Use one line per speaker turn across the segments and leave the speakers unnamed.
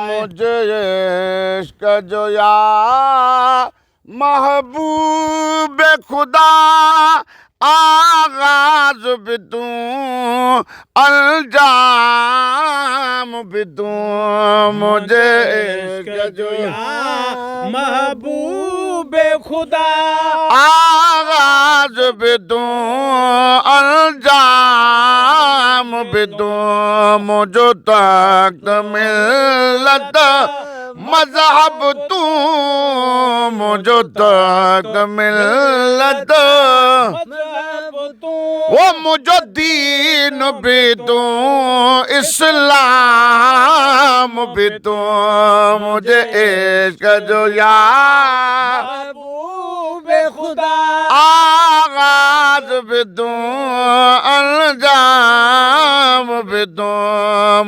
मुझे इश्क जो या महबूब खुदा आगाज भी तू अंजाम भी तू मुझे इश्क जो या
महबूब खुदा
आगाज भी तू अंजाम भी तू मुझे तख्त मिल्लत मज़हब तू मुझे तख्त मिल्लत वो मुझे दीन भी तू इस्लाम भी तू मुझे इश्क जो या
महबूब खुदा
आगाज भी तू अंजाम भी तू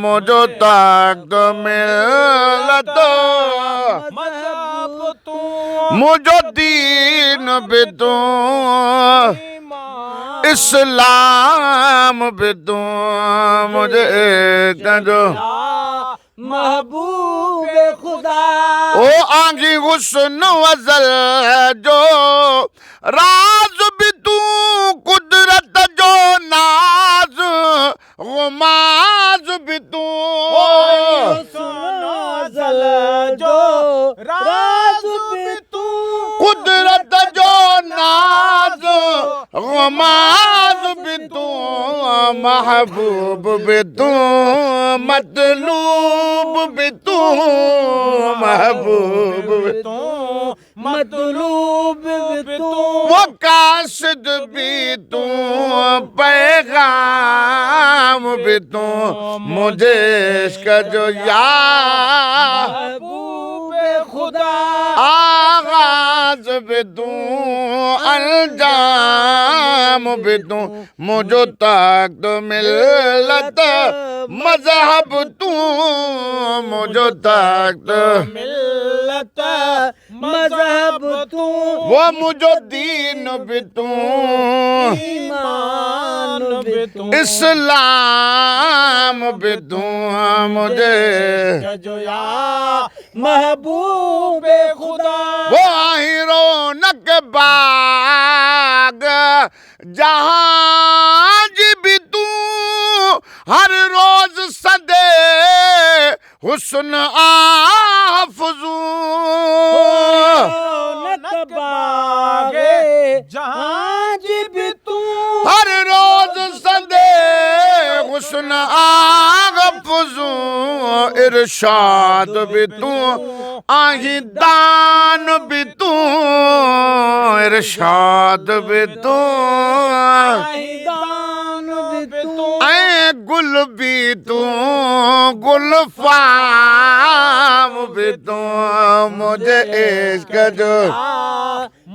मुझे तख्त मिल्लत
मज़हब तू
मुझे दीन भी तू इस्लाम भी तू मुझे इश्क जो
महबूब खुदा
ओ आंगी हुस्न वज़ल जो राज भी तू कुदरत जो नाज गुमाज भी तू
नज़ल जो राज भी तू
कुदरत जो नाज गुमाज भी तू महबूब भी तू मतलूब भी तू महबूब भी
तू मतलूब भी तू
वो कासिद भी तू पैगाम भी तू मुझे इश्क जो या
महबूब खुदा
आगाज भी तू अंजाम भी तू मुझे तख्त मिल्लत मज़हब तू मुझे तख्त
मिल्लत मज़हब तू
वो मुझे दीन भी तू
ईमान भी तू
इस्लाम भी तू मुझे
जो या महबूब खुदा
वो रौनक बाग जहाँ भी तू हर रोज सदे हुस्न आफज़ू
नकबागे जहाँ भी तू
हर रोज सदे हुस्न आफज़ू इरशाद भी तू आही दान भी तू इरशाद भी तू
दान भी तू
ऐ गुल भी तू गुलफाम भी तू मुझे इश्क जो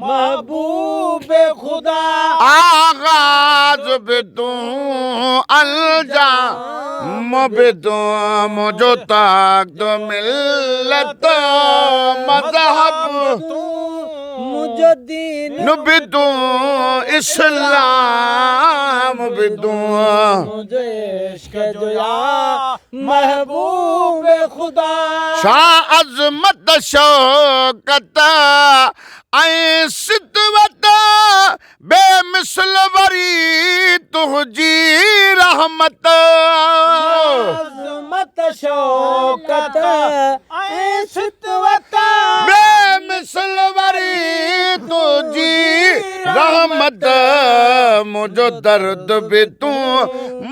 महबूब खुदा
आगाज भी तू अंजाम भी तू मुझे तख्त मिल्लत मज़हब
मुझे दीन
भी तू इस्लाम भी तू
मुझे इश्क जो या महबूब खुदा
शाह अज़मत शौकत ऐ सितवत बेमिसल वरी तुझी रहमत
अज़मत शौकत ऐ सितवत
बेमिसल वरी तुझी रहमत मुझो दर्द भी तू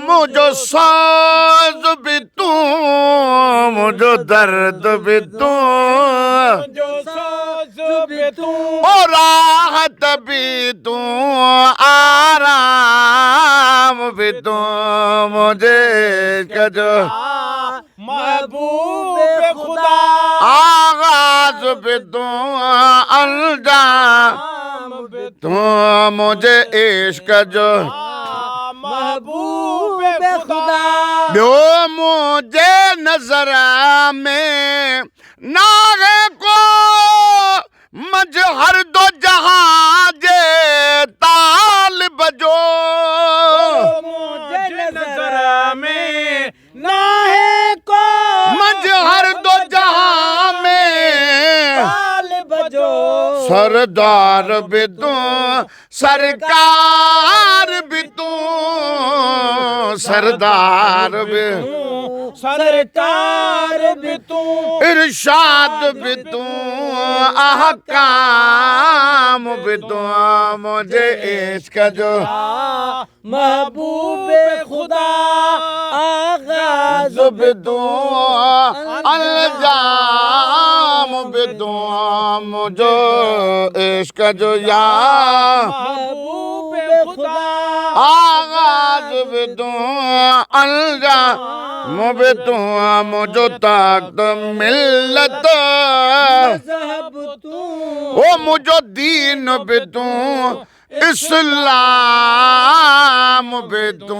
मुझो साज भी तू मुझो दर्द भी तू
जो सोच भी तू
और राहत भी तू आराम भी तू मुझे जो
महबूब खुदा
आगाज भी तू अंजाम
भी
तू मुझे इश्क जो
महबूब खुदा
ॿियो मुझे नज़र में नागे को मजहर दो जहाजे तालिब जो
मुझे नजर में ना है को
मजहर दो जहाजे सरदार भी तू सरकार भी तू सरदार भी
सरकार भी तू
इरशाद भी तू अहकाम भी तू मुझे इश्क जो
महबूब खुदा आगाज
भी तू अलजाम भी तू मुझे इश्क जो या
महबूब खुदा
आगाज भी तू अलजाम भी तू मुझे ताकत मिल्लत
मज़हब तू
ओ मुझे दीन भी तू इस्लाम भी तू